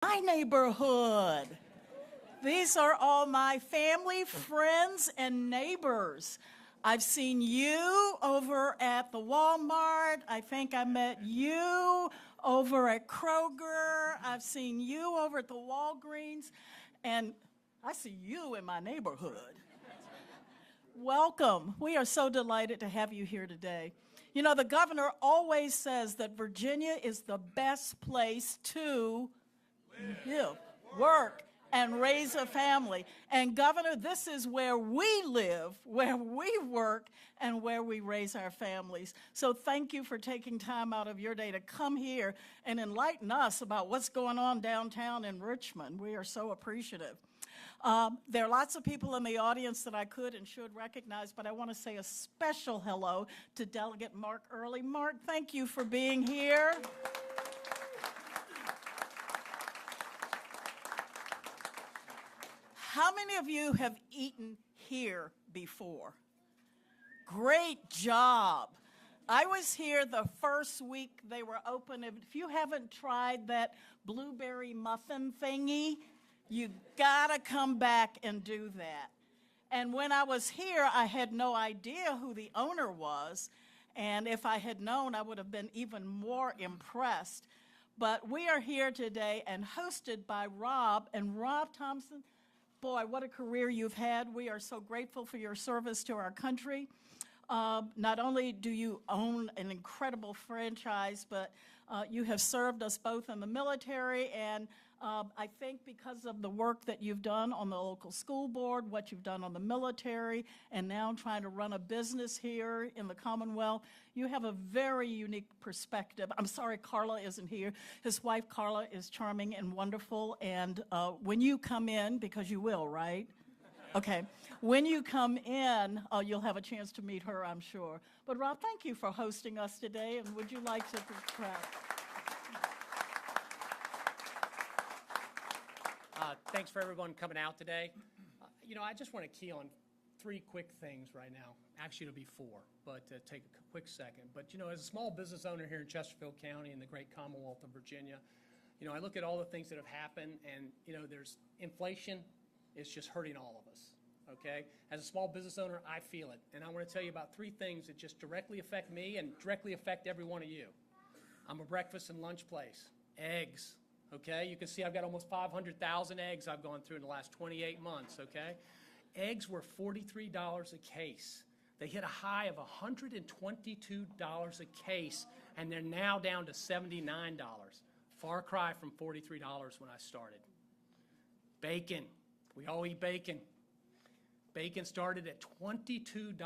My neighborhood. These are all my family, friends, and neighbors. I've seen you over at the Walmart. I think I met you over at Kroger. I've seen you over at the Walgreens. And I see you in my neighborhood. Welcome. We are so delighted to have you here today. You know, the governor always says that Virginia is the best place to live, work, and raise a family. And Governor, this is where we live, where we work, and where we raise our families. So thank you for taking time out of your day to come here and enlighten us about what's going on downtown in Richmond. We are so appreciative. There are lots of people in the audience that I could and should recognize, but I want to say a special hello to Delegate Mark Early. Mark, thank you for being here. How many of you have eaten here before? Great job. I was here the first week they were open. If you haven't tried that blueberry muffin thingy, you gotta come back and do that. And when I was here, I had no idea who the owner was. And if I had known, I would have been even more impressed. But we are here today and hosted by Rob. And Rob Thompson, boy, what a career you've had. We are so grateful for your service to our country. Not only do you own an incredible franchise, but you have served us both in the military, and I think because of the work that you've done on the local school board, what you've done on the military, and now trying to run a business here in the Commonwealth, you have a very unique perspective. I'm sorry Carla isn't here. His wife Carla is charming and wonderful, and when you come in, because you will, right? Okay. When you come in, you'll have a chance to meet her, I'm sure. But Rob, thank you for hosting us today, and would you like to describe? Thanks for everyone coming out today. I just want to key on three quick things right now. Actually, it'll be four, but take a quick second. But, as a small business owner here in Chesterfield County in the great Commonwealth of Virginia, I look at all the things that have happened, and, there's inflation is just hurting all of us, okay? As a small business owner, I feel it, and I want to tell you about three things that just directly affect me and directly affect every one of you. I'm a breakfast and lunch place. Eggs. Okay, you can see I've got almost 500,000 eggs I've gone through in the last 28 months, okay? Eggs were $43 a case. They hit a high of $122 a case, and they're now down to $79. Far cry from $43 when I started. Bacon. We all eat bacon. Bacon started at $22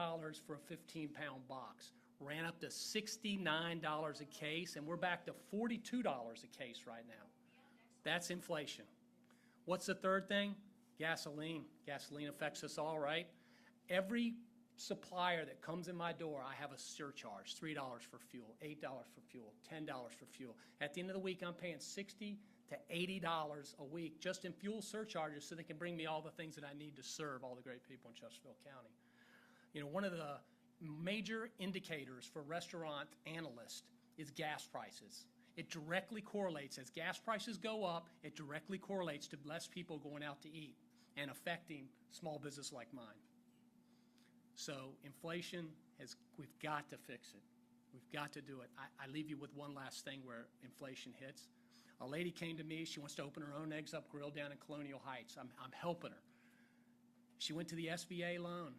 for a 15-pound box. Ran up to $69 a case, and we're back to $42 a case right now. That's inflation. What's the third thing? Gasoline. Gasoline affects us all, right? Every supplier that comes in my door, I have a surcharge, $3 for fuel, $8 for fuel, $10 for fuel. At the end of the week, I'm paying $60 to $80 a week just in fuel surcharges so they can bring me all the things that I need to serve all the great people in Chesterfield County. One of the major indicators for restaurant analysts is gas prices. It directly correlates. As gas prices go up, it directly correlates to less people going out to eat and affecting small business like mine. So inflation, we've got to fix it. We've got to do it. I leave you with one last thing where inflation hits. A lady came to me. She wants to open her own Eggs Up Grill down in Colonial Heights. I'm helping her. She went to the SBA loan.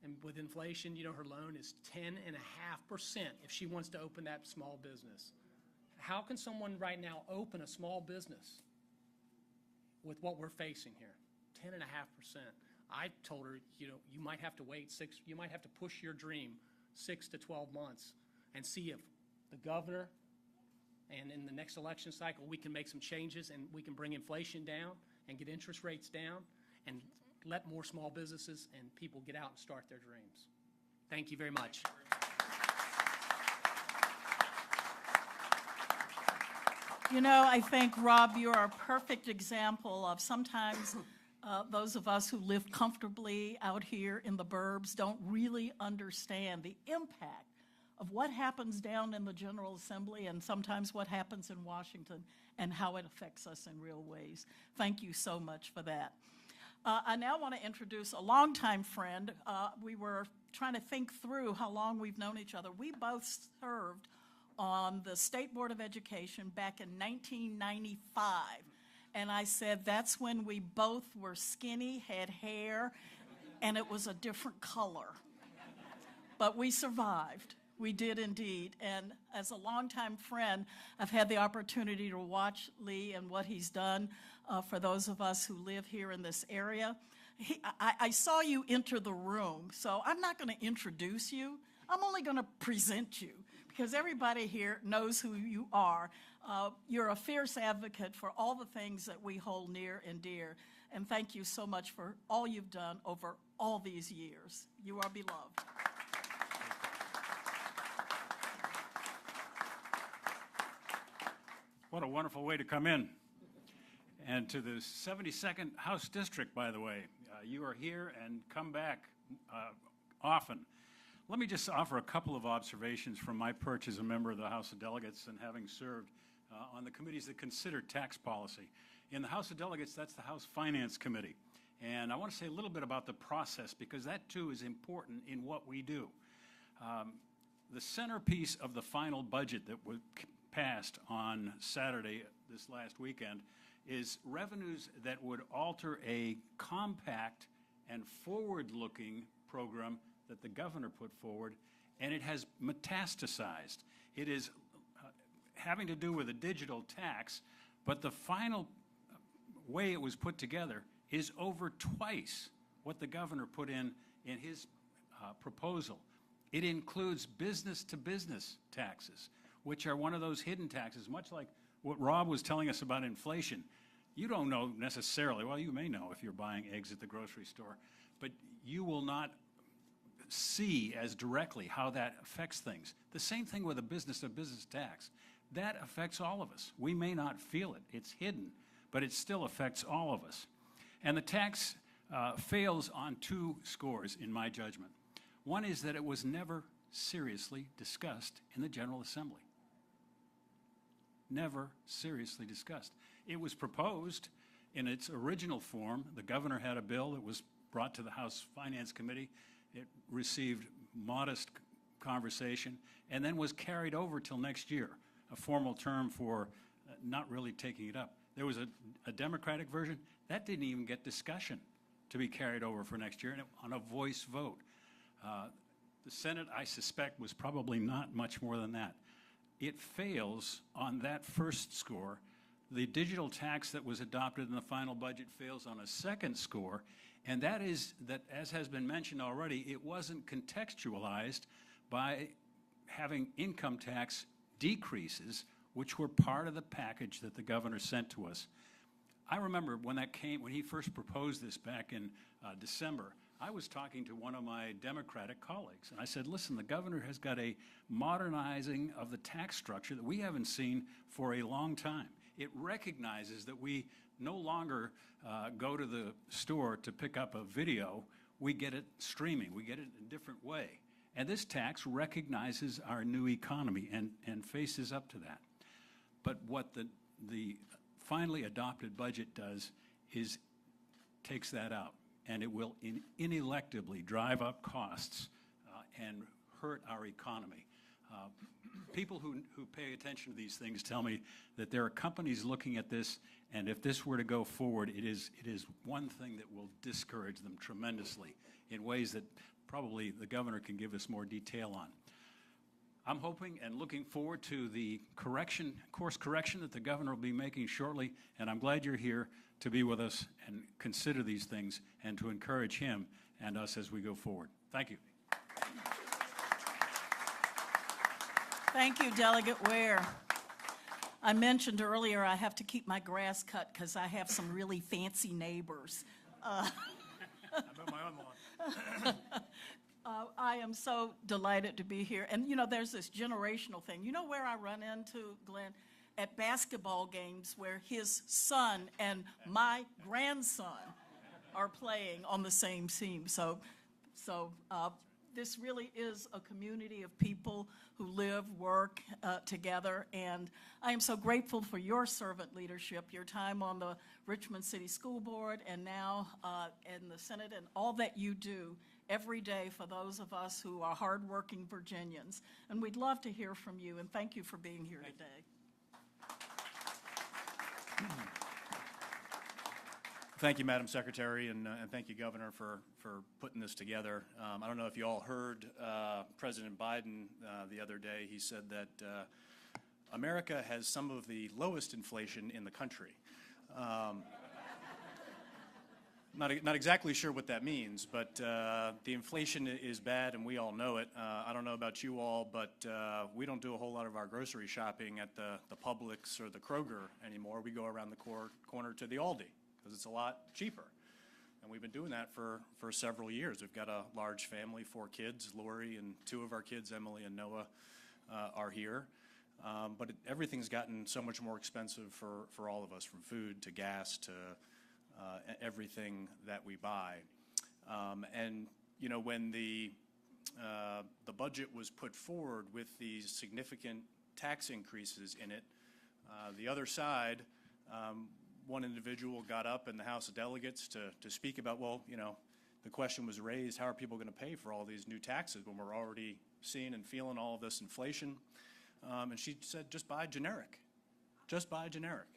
And with inflation, her loan is 10.5% if she wants to open that small business. How can someone right now open a small business with what we're facing here? 10.5%. I told her, you might have to wait you might have to push your dream 6 to 12 months and see if the governor and in the next election cycle we can make some changes and we can bring inflation down and get interest rates down and let more small businesses and people get out and start their dreams. Thank you very much. I think, Rob, you're a perfect example of sometimes those of us who live comfortably out here in the burbs don't really understand the impact of what happens down in the General Assembly and sometimes what happens in Washington and how it affects us in real ways. Thank you so much for that. I now want to introduce a longtime friend. We were trying to think through how long we've known each other. We both served on the State Board of Education back in 1995. And I said that's when we both were skinny, had hair, and it was a different color. But we survived. We did indeed. And as a longtime friend, I've had the opportunity to watch Lee and what he's done for those of us who live here in this area. I saw you enter the room, so I'm not going to introduce you. I'm only going to present you because everybody here knows who you are. You're a fierce advocate for all the things that we hold near and dear. And thank you so much for all you've done over all these years. You are beloved. What a wonderful way to come in. And to the 72nd House District, by the way, you are here and come back often. Let me just offer a couple of observations from my perch as a member of the House of Delegates and having served on the committees that consider tax policy. In the House of Delegates, that's the House Finance Committee. And I want to say a little bit about the process because that too is important in what we do. The centerpiece of the final budget that was passed on Saturday this last weekend is revenues that would alter a compact and forward-looking program that the governor put forward, and it has metastasized. It is having to do with a digital tax, but the final way it was put together is over twice what the governor put in his proposal. It includes business-to-business taxes, which are one of those hidden taxes, much like what Rob was telling us about inflation. You don't know necessarily, well, you may know if you're buying eggs at the grocery store, but you will not see as directly how that affects things. The same thing with a business-to-business tax. That affects all of us. We may not feel it. It's hidden, but it still affects all of us. And the tax fails on two scores, in my judgment. One is that it was never seriously discussed in the General Assembly. Never seriously discussed. It was proposed in its original form. The governor had a bill that was brought to the House Finance Committee. It received modest conversation and then was carried over till next year, a formal term for not really taking it up. There was a Democratic version. That didn't even get discussion to be carried over for next year on a voice vote. The Senate, I suspect, was probably not much more than that. It fails on that first score. The digital tax that was adopted in the final budget fails on a second score, and that is that, as has been mentioned already, it wasn't contextualized by having income tax decreases, which were part of the package that the governor sent to us. I remember when he first proposed this back in December, I was talking to one of my Democratic colleagues, and I said, listen, the governor has got a modernizing of the tax structure that we haven't seen for a long time. It recognizes that we no longer go to the store to pick up a video. We get it streaming. We get it in a different way. And this tax recognizes our new economy and faces up to that. But what the finally adopted budget does is takes that out. And it will ineluctably drive up costs and hurt our economy. People who pay attention to these things tell me that there are companies looking at this, and if this were to go forward, it is one thing that will discourage them tremendously in ways that probably the governor can give us more detail on. I'm hoping and looking forward to the course correction that the governor will be making shortly, and I'm glad you're here to be with us and consider these things and to encourage him and us as we go forward. Thank you. Thank you, Delegate Ware. I mentioned earlier I have to keep my grass cut because I have some really fancy neighbors. I bet my own lawn. I am so delighted to be here. And, there's this generational thing. You know where I run into, Glenn? At basketball games where his son and my grandson are playing on the same team. So this really is a community of people who live, work together, and I am so grateful for your servant leadership, your time on the Richmond City School Board, and now in the Senate, and all that you do every day for those of us who are hardworking Virginians. And we'd love to hear from you, and thank you for being here today. Thank you, Madam Secretary, and thank you, Governor, for putting this together. I don't know if you all heard President Biden the other day. He said that America has some of the lowest inflation in the country. Not exactly sure what that means, but the inflation is bad, and we all know it. I don't know about you all, but we don't do a whole lot of our grocery shopping at the Publix or the Kroger anymore. We go around the corner to the Aldi, because it's a lot cheaper. And we've been doing that for several years. We've got a large family, 4 kids. Lori and 2 of our kids, Emily and Noah, are here. But everything's gotten so much more expensive for all of us, from food to gas to everything that we buy. And you know, when the budget was put forward with these significant tax increases in it, the other side, one individual got up in the House of Delegates to speak about, well, you know, the question was raised, how are people going to pay for all these new taxes when we're already seeing and feeling all of this inflation? And she said, just buy generic. Just buy generic.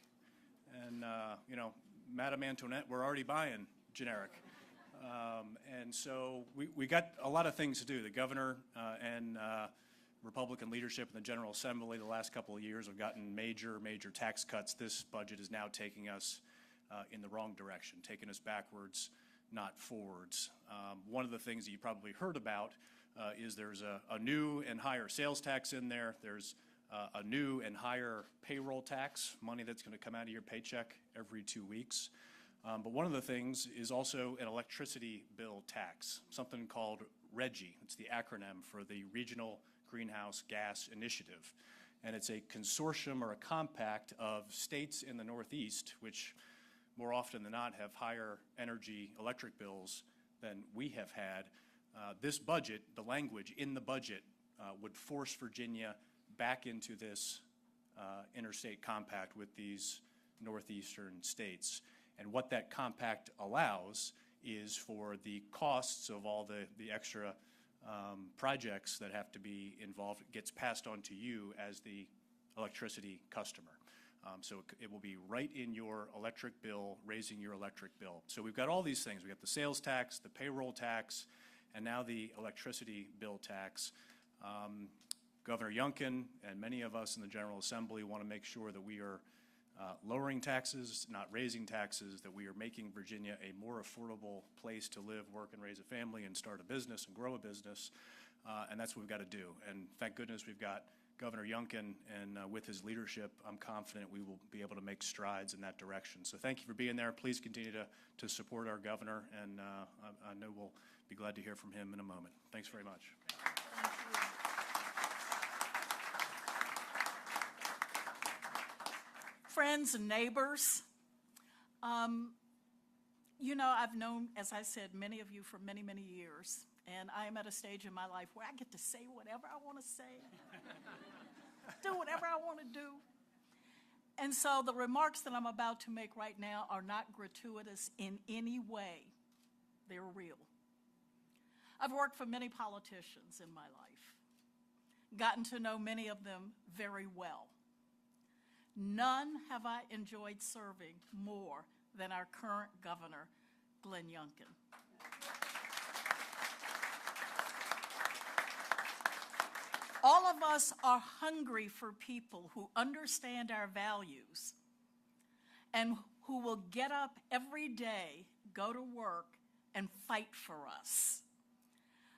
And, you know, Madam Antoinette, we're already buying generic. And so we got a lot of things to do. The governor and Republican leadership in the General Assembly the last couple of years have gotten major tax cuts. This budget is now taking us in the wrong direction, taking us backwards, not forwards. One of the things that you probably heard about is there's a new and higher sales tax in there. There's a new and higher payroll tax, money that's going to come out of your paycheck every 2 weeks. But one of the things is also an electricity bill tax, something called RGGI. It's the acronym for the Regional Greenhouse Gas Initiative. And it's a consortium or a compact of states in the Northeast, which more often than not have higher energy electric bills than we have had. This budget, the language in the budget, would force Virginia back into this interstate compact with these northeastern states. And what that compact allows is for the costs of all the extra projects that have to be involved, it gets passed on to you as the electricity customer. So it will be right in your electric bill, raising your electric bill. So we've got all these things. We've got the sales tax, the payroll tax, and now the electricity bill tax. Governor Youngkin and many of us in the General Assembly want to make sure that we are lowering taxes, not raising taxes, that we are making Virginia a more affordable place to live, work, and raise a family and start a business and grow a business. And that's what we've got to do. And thank goodness we've got Governor Youngkin, and with his leadership, I'm confident we will be able to make strides in that direction. So thank you for being there. Please continue to support our governor, and I know we'll be glad to hear from him in a moment. Thanks very much. Friends and neighbors, you know, I've known, as I said, many of you for many years, and I am at a stage in my life where I get to say whatever I want to say, do whatever I want to do. And so the remarks that I'm about to make right now are not gratuitous in any way. They're real. I've worked for many politicians in my life, gotten to know many of them very well. None have I enjoyed serving more than our current governor, Glenn Youngkin. All of us are hungry for people who understand our values and who will get up every day, go to work, and fight for us.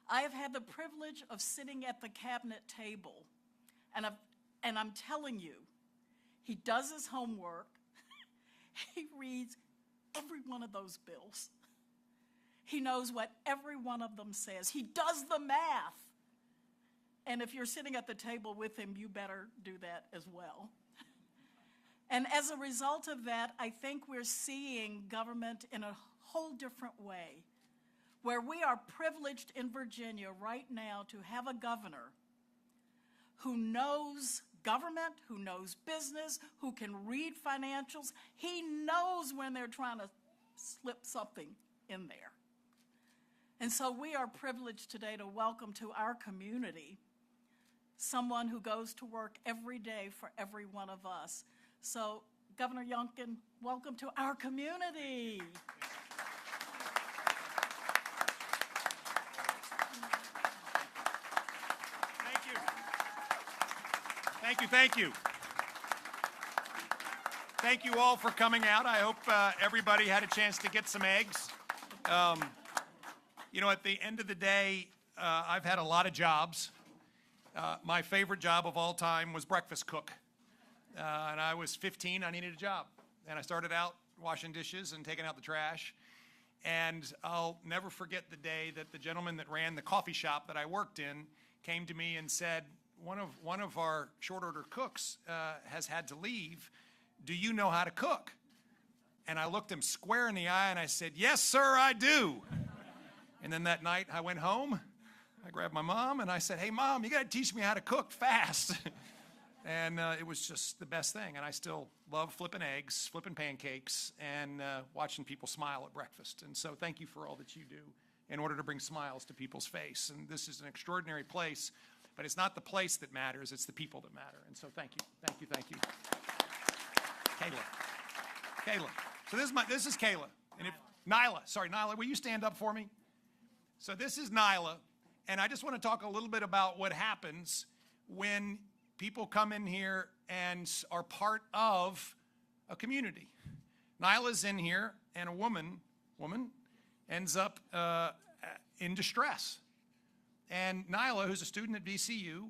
I have had the privilege of sitting at the cabinet table, and I'm telling you, he does his homework. He reads every one of those bills. He knows what every one of them says. He does the math. And if you're sitting at the table with him, you better do that as well. And as a result of that, I think we're seeing government in a whole different way. where we are privileged in Virginia right now to have a governor who knows government, who knows business, who can read financials. He knows when they're trying to slip something in there. And so we are privileged today to welcome to our community someone who goes to work every day for every one of us. So, Governor Youngkin, welcome to our community. Thank you. Thank you, thank you. Thank you all for coming out. I hope everybody had a chance to get some eggs. You know, at the end of the day, I've had a lot of jobs. My favorite job of all time was breakfast cook. And I was 15, I needed a job. And I started out washing dishes and taking out the trash. And I'll never forget the day that the gentleman that ran the coffee shop that I worked in came to me and said, one of our short order cooks has had to leave. Do you know how to cook? And I looked him square in the eye and I said, yes, sir, I do. And then that night I went home, I grabbed my mom and I said, hey, Mom, you got to teach me how to cook fast. And it was just the best thing. And I still love flipping eggs, flipping pancakes, and watching people smile at breakfast. And so thank you for all that you do in order to bring smiles to people's face. And this is an extraordinary place, but it's not the place that matters, it's the people that matter. And so thank you, thank you, thank you. Kayla. So this is Kayla. And if Nyla, will you stand up for me? So this is Nyla, and I just want to talk a little bit about what happens when people come in here and are part of a community. Nyla's in here, and a woman ends up in distress. And Nyla, who's a student at VCU,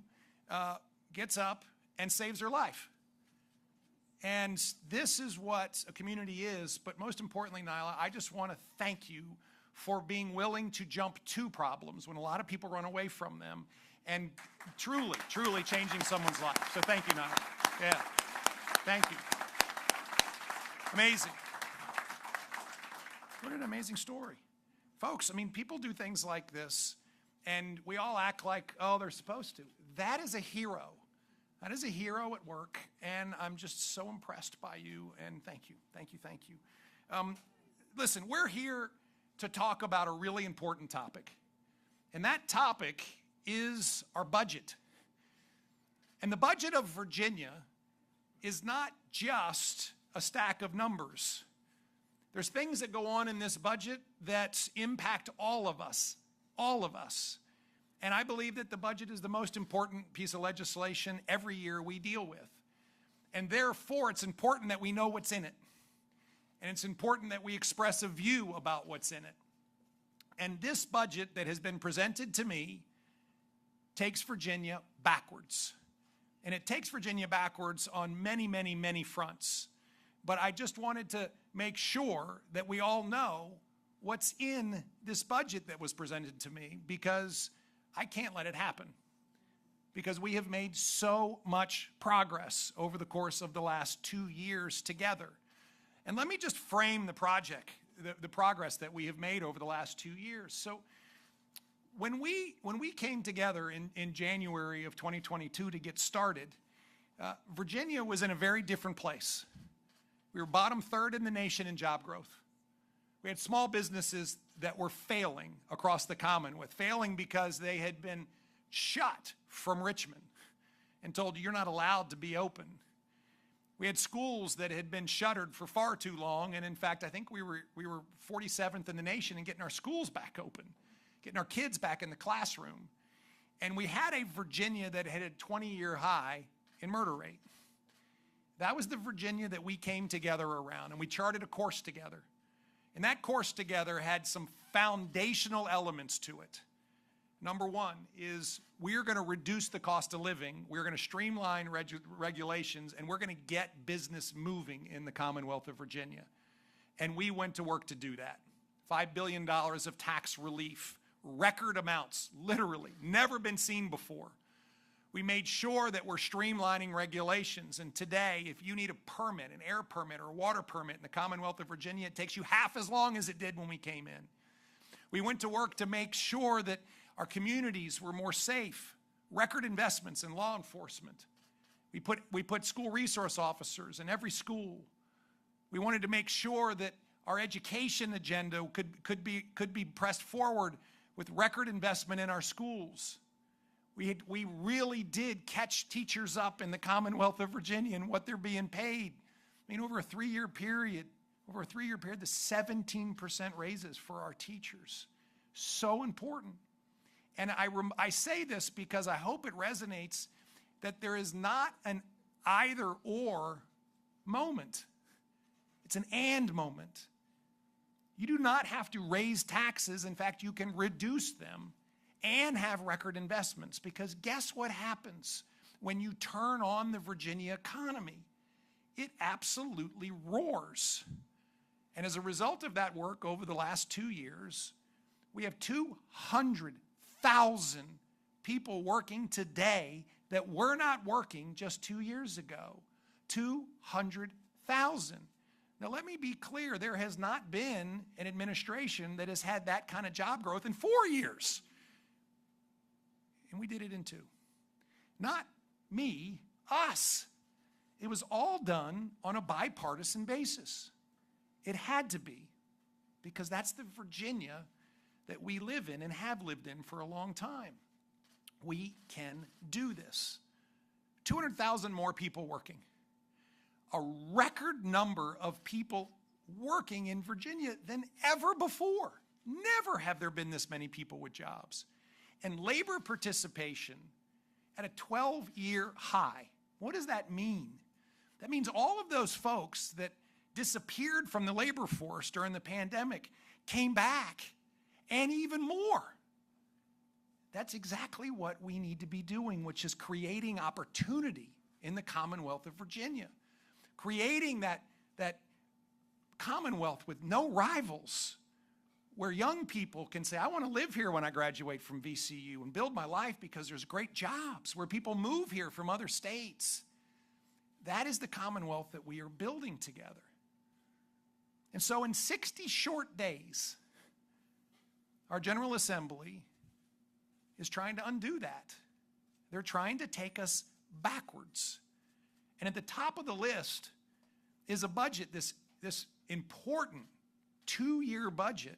gets up and saves her life. And this is what a community is, but most importantly, Nyla, I just want to thank you for being willing to jump to problems when a lot of people run away from them, and truly, truly changing someone's life. So thank you, Nyla. Yeah, thank you. Amazing. What an amazing story. Folks, I mean, people do things like this, and we all act like, oh, they're supposed to. That is a hero. That is a hero at work, and I'm just so impressed by you, and thank you, thank you, thank you. Listen, we're here to talk about a really important topic, and that topic is our budget. And the budget of Virginia is not just a stack of numbers. There's things that go on in this budget that impact all of us, all of us. And I believe that the budget is the most important piece of legislation every year we deal with. And therefore, it's important that we know what's in it. And it's important that we express a view about what's in it. And this budget that has been presented to me takes Virginia backwards. And it takes Virginia backwards on many, many, many fronts. But I just wanted to make sure that we all know what's in this budget that was presented to me, because I can't let it happen. Because we have made so much progress over the course of the last 2 years together. And let me just frame the project, the progress that we have made over the last 2 years. So when we came together in January of 2022 to get started, Virginia was in a very different place. We were bottom third in the nation in job growth. We had small businesses that were failing across the Commonwealth, failing because they had been shut from Richmond and told you're not allowed to be open. We had schools that had been shuttered for far too long, and in fact, I think we were 47th in the nation in getting our schools back open, getting our kids back in the classroom. And we had a Virginia that had a 20-year high in murder rate. That was the Virginia that we came together around, and we charted a course together. And that course together had some foundational elements to it. Number one is we're going to reduce the cost of living, we're going to streamline regulations, and we're going to get business moving in the Commonwealth of Virginia. And we went to work to do that. $5 billion of tax relief, record amounts, literally, never been seen before. We made sure that we're streamlining regulations, and today, if you need a permit, an air permit or a water permit in the Commonwealth of Virginia, it takes you half as long as it did when we came in. We went to work to make sure that our communities were more safe, record investments in law enforcement. We put school resource officers in every school. We wanted to make sure that our education agenda could be pressed forward with record investment in our schools. We really did catch teachers up in the Commonwealth of Virginia and what they're being paid. I mean, over a three-year period, the 17% raises for our teachers. So important. And I say this because I hope it resonates that there is not an either-or moment. It's an and moment. You do not have to raise taxes. In fact, you can reduce them and have record investments, because guess what happens when you turn on the Virginia economy? It absolutely roars. And as a result of that work over the last 2 years, we have 200,000 people working today that were not working just 2 years ago. 200,000. Now, let me be clear. There has not been an administration that has had that kind of job growth in 4 years. And we did it in 2. Not me, us. It was all done on a bipartisan basis. It had to be, because that's the Virginia that we live in and have lived in for a long time. We can do this. 200,000 more people working. A record number of people working in Virginia than ever before. Never have there been this many people with jobs. And labor participation at a 12-year high. What does that mean? That means all of those folks that disappeared from the labor force during the pandemic came back, and even more. That's exactly what we need to be doing, which is creating opportunity in the Commonwealth of Virginia. Creating that Commonwealth with no rivals, where young people can say, I want to live here when I graduate from VCU and build my life because there's great jobs, where people move here from other states. That is the Commonwealth that we are building together. And so in 60 short days, our General Assembly is trying to undo that. They're trying to take us backwards. And at the top of the list is a budget, this important 2-year budget,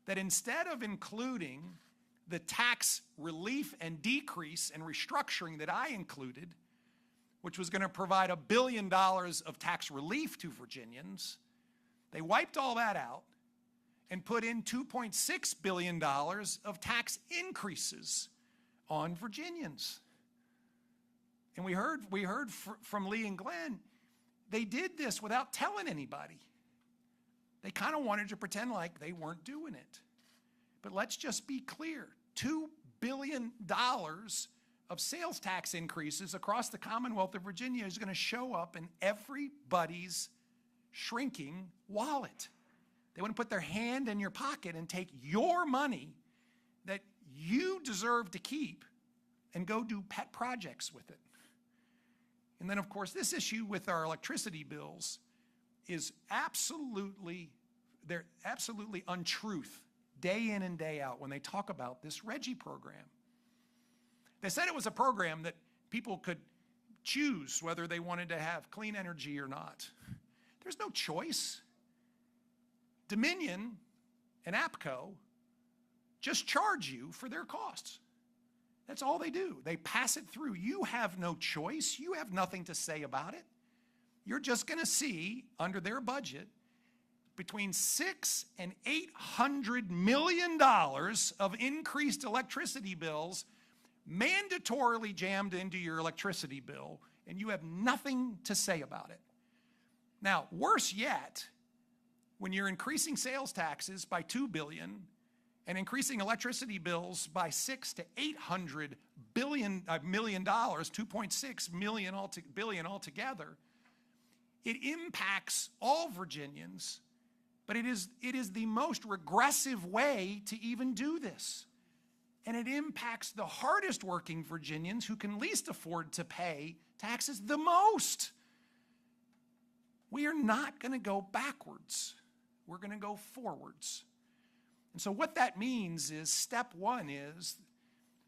that instead of including the tax relief and decrease and restructuring that I included, which was going to provide $1 billion of tax relief to Virginians, they wiped all that out and put in $2.6 billion of tax increases on Virginians. And we heard from Lee and Glenn, they did this without telling anybody. They kind of wanted to pretend like they weren't doing it. But let's just be clear, $2 billion of sales tax increases across the Commonwealth of Virginia is going to show up in everybody's shrinking wallet. They want to put their hand in your pocket and take your money that you deserve to keep and go do pet projects with it. And then, of course, this issue with our electricity bills is absolutely untruth day in and day out when they talk about this RGGI program. They said it was a program that people could choose whether they wanted to have clean energy or not. There's no choice. Dominion and APCO just charge you for their costs. That's all they do. They pass it through. You have no choice. You have nothing to say about it. You're just going to see, under their budget, between $600 and $800 million of increased electricity bills mandatorily jammed into your electricity bill, and you have nothing to say about it. Now, worse yet, when you're increasing sales taxes by $2 billion and increasing electricity bills by $600 to $800 million, 2.6 billion altogether, it impacts all Virginians, but it is the most regressive way to even do this. And it impacts the hardest working Virginians who can least afford to pay taxes the most. We are not going to go backwards. We're going to go forwards. And so what that means is step one is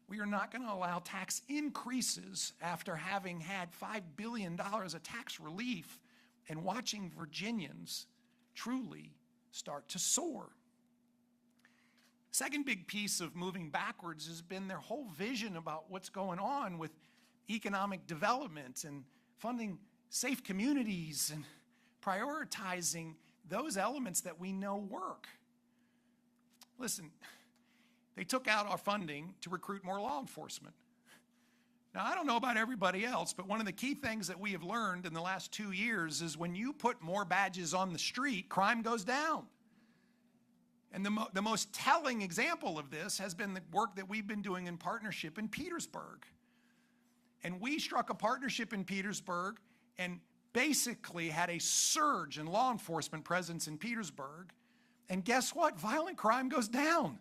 we are not going to allow tax increases after having had $5 billion of tax relief and watching Virginians truly start to soar. Second big piece of moving backwards has been their whole vision about what's going on with economic development and funding safe communities and prioritizing those elements that we know work. Listen, they took out our funding to recruit more law enforcement. Now, I don't know about everybody else, but one of the key things that we have learned in the last 2 years is when you put more badges on the street, crime goes down. And the most telling example of this has been the work that we've been doing in partnership in Petersburg. And we struck a partnership in Petersburg and basically had a surge in law enforcement presence in Petersburg. And guess what? Violent crime goes down.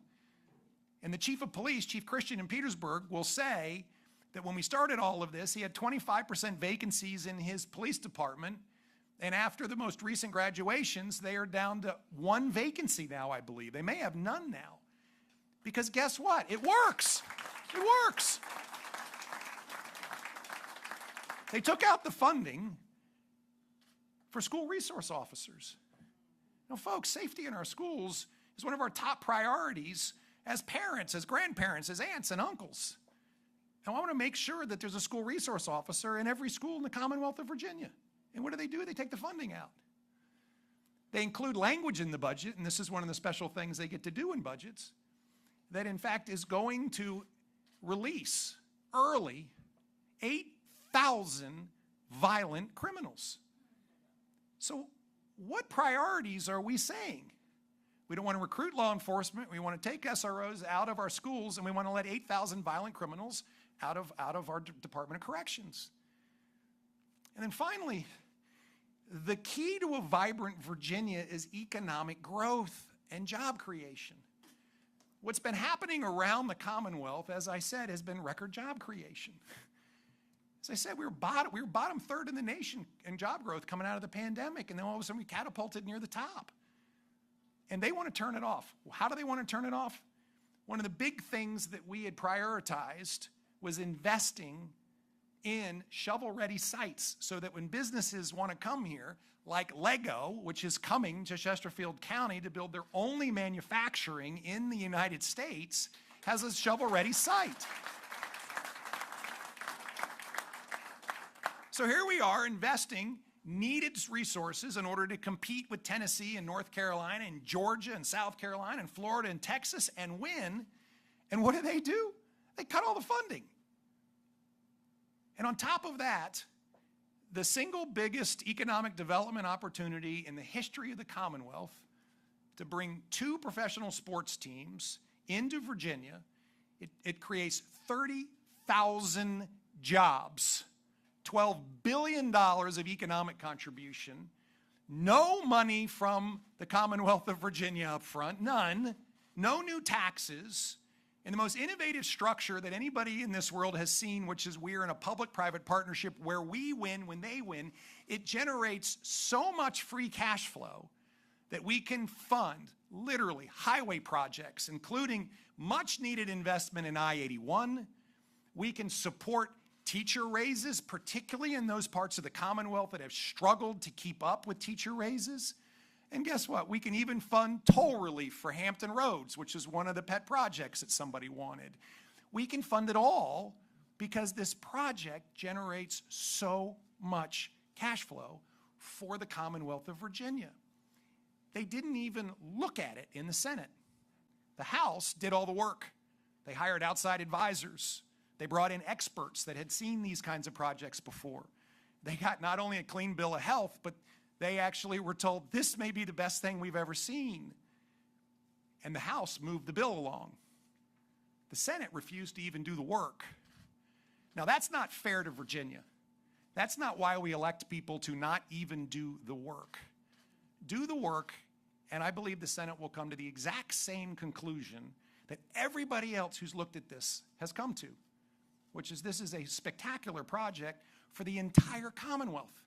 And the chief of police, Chief Christian in Petersburg, will say that when we started all of this, he had 25% vacancies in his police department. And after the most recent graduations, they are down to 1 vacancy now, I believe. They may have none now. Because guess what? It works. It works. They took out the funding for school resource officers. Now, folks, safety in our schools is one of our top priorities as parents, as grandparents, as aunts and uncles. And I want to make sure that there's a school resource officer in every school in the Commonwealth of Virginia. And what do? They take the funding out. They include language in the budget, and this is one of the special things they get to do in budgets, that in fact is going to release early 8,000 violent criminals. So what priorities are we saying? We don't want to recruit law enforcement. We want to take SROs out of our schools, and we want to let 8,000 violent criminals out of our Department of Corrections. And then finally, the key to a vibrant Virginia is economic growth and job creation. What's been happening around the Commonwealth, as I said, has been record job creation. As I said, we were bottom third in the nation in job growth coming out of the pandemic, and then all of a sudden we catapulted near the top. And they want to turn it off. How do they want to turn it off? One of the big things that we had prioritized was investing in shovel-ready sites so that when businesses want to come here, like Lego, which is coming to Chesterfield County to build their only manufacturing in the United States, has a shovel-ready site. So here we are investing needed resources in order to compete with Tennessee and North Carolina and Georgia and South Carolina and Florida and Texas and win. And what do? They cut all the funding. And on top of that, the single biggest economic development opportunity in the history of the Commonwealth to bring 2 professional sports teams into Virginia, it creates 30,000 jobs, $12 billion of economic contribution, no money from the Commonwealth of Virginia up front, none, no new taxes, and the most innovative structure that anybody in this world has seen, which is we're in a public-private partnership where we win when they win. It generates so much free cash flow that we can fund literally highway projects, including much-needed investment in I-81. We can support teacher raises, particularly in those parts of the Commonwealth that have struggled to keep up with teacher raises. And guess what? We can even fund toll relief for Hampton Roads, which is one of the pet projects that somebody wanted. We can fund it all because this project generates so much cash flow for the Commonwealth of Virginia. They didn't even look at it in the Senate. The House did all the work. They hired outside advisors. They brought in experts that had seen these kinds of projects before. They got not only a clean bill of health, but they actually were told this may be the best thing we've ever seen. And the House moved the bill along. The Senate refused to even do the work. Now, that's not fair to Virginia. That's not why we elect people to not even do the work. Do the work, and I believe the Senate will come to the exact same conclusion that everybody else who's looked at this has come to, which is this is a spectacular project for the entire Commonwealth.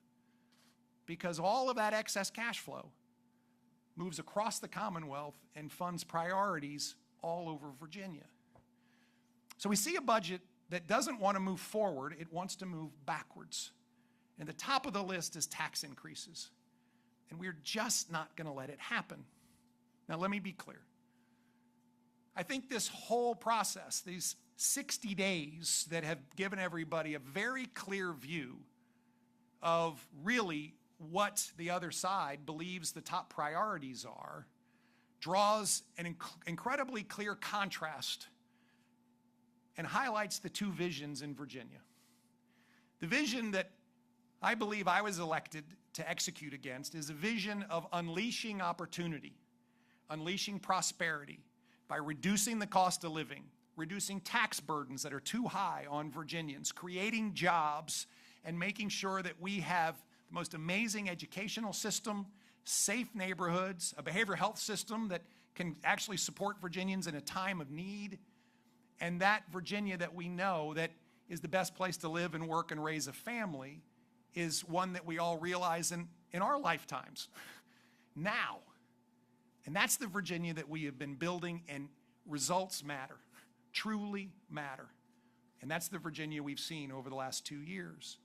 Because all of that excess cash flow moves across the Commonwealth and funds priorities all over Virginia. So we see a budget that doesn't want to move forward, it wants to move backwards. And the top of the list is tax increases. And we're just not going to let it happen. Now, let me be clear. I think this whole process, these 60 days that have given everybody a very clear view of really what the other side believes the top priorities are, draws an incredibly clear contrast and highlights the two visions in Virginia. The vision that I believe I was elected to execute against is a vision of unleashing opportunity, unleashing prosperity by reducing the cost of living, reducing tax burdens that are too high on Virginians, creating jobs, and making sure that we have the most amazing educational system, safe neighborhoods, a behavioral health system that can actually support Virginians in a time of need, and that Virginia that we know that is the best place to live and work and raise a family is one that we all realize in our lifetimes now. And that's the Virginia that we have been building, and results matter, truly matter. And that's the Virginia we've seen over the last 2 years.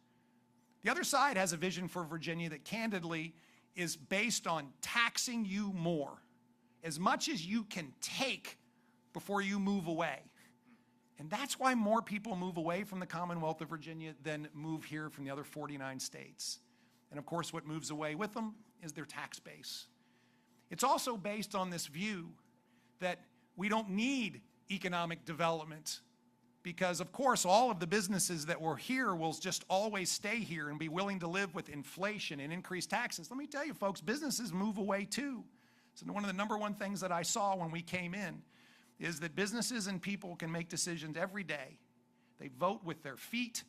The other side has a vision for Virginia that candidly is based on taxing you more, as much as you can take before you move away. And that's why more people move away from the Commonwealth of Virginia than move here from the other 49 states. And of course, what moves away with them is their tax base. It's also based on this view that we don't need economic development because, of course, all of the businesses that were here will just always stay here and be willing to live with inflation and increased taxes. Let me tell you, folks, businesses move away too. So one of the number one things that I saw when we came in is that businesses and people can make decisions every day. They vote with their feet.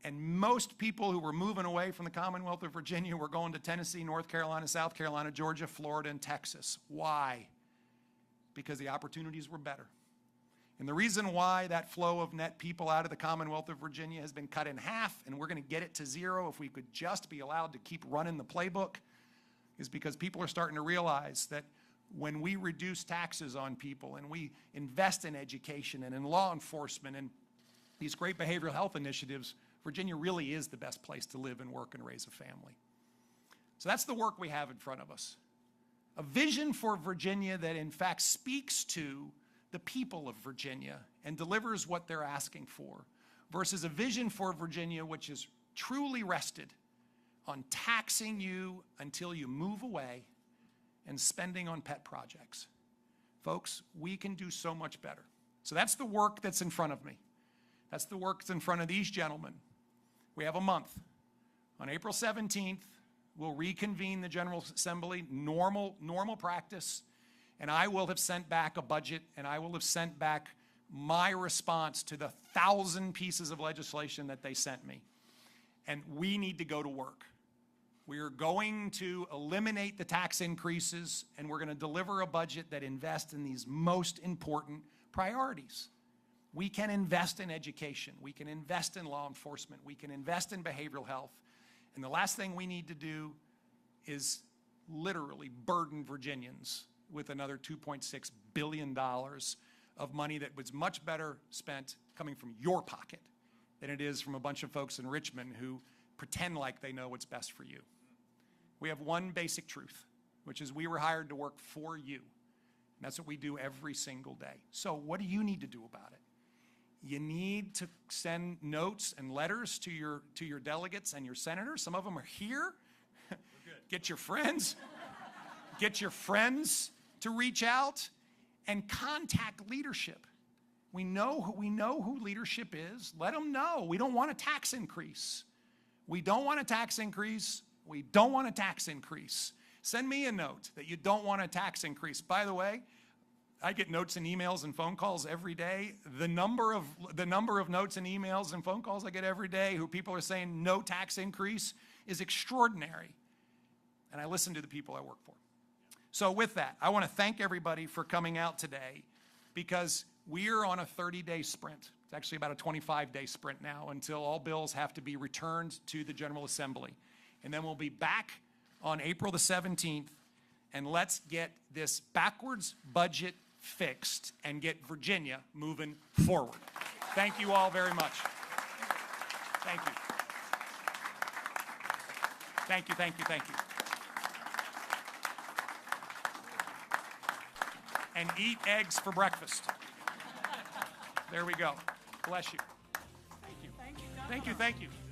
And most people who were moving away from the Commonwealth of Virginia were going to Tennessee, North Carolina, South Carolina, Georgia, Florida, and Texas. Why? Because the opportunities were better. And the reason why that flow of net people out of the Commonwealth of Virginia has been cut in half, and we're going to get it to zero if we could just be allowed to keep running the playbook, is because people are starting to realize that when we reduce taxes on people and we invest in education and in law enforcement and these great behavioral health initiatives, Virginia really is the best place to live and work and raise a family. So that's the work we have in front of us. A vision for Virginia that in fact speaks to the people of Virginia and delivers what they're asking for, versus a vision for Virginia which is truly rested on taxing you until you move away and spending on pet projects. Folks, we can do so much better. So that's the work that's in front of me. That's the work that's in front of these gentlemen. We have a month. On April 17th, we'll reconvene the General Assembly, normal practice, and I will have sent back a budget, and I will have sent back my response to the 1,000 pieces of legislation that they sent me. And we need to go to work. We are going to eliminate the tax increases, and we're going to deliver a budget that invests in these most important priorities. We can invest in education. We can invest in law enforcement. We can invest in behavioral health. And the last thing we need to do is literally burden Virginians with another $2.6 billion of money that was much better spent coming from your pocket than it is from a bunch of folks in Richmond who pretend like they know what's best for you. We have one basic truth, which is we were hired to work for you. And that's what we do every single day. So what do you need to do about it? You need to send notes and letters to your delegates and your senators. Some of them are here. Get your friends. Get your friends to reach out and contact leadership. We know who leadership is. Let them know. We don't want a tax increase. We don't want a tax increase. We don't want a tax increase. Send me a note that you don't want a tax increase. By the way, I get notes and emails and phone calls every day. The number of notes and emails and phone calls I get every day who people are saying no tax increase is extraordinary. And I listen to the people I work for. So with that, I want to thank everybody for coming out today because we're on a 30-day sprint. It's actually about a 25-day sprint now until all bills have to be returned to the General Assembly. And then we'll be back on April the 17th and let's get this backwards budget fixed and get Virginia moving forward. Thank you all very much. Thank you. Thank you, thank you, thank you. And eat eggs for breakfast. There we go. Bless you. Thank you. Thank you. Thank you, thank you.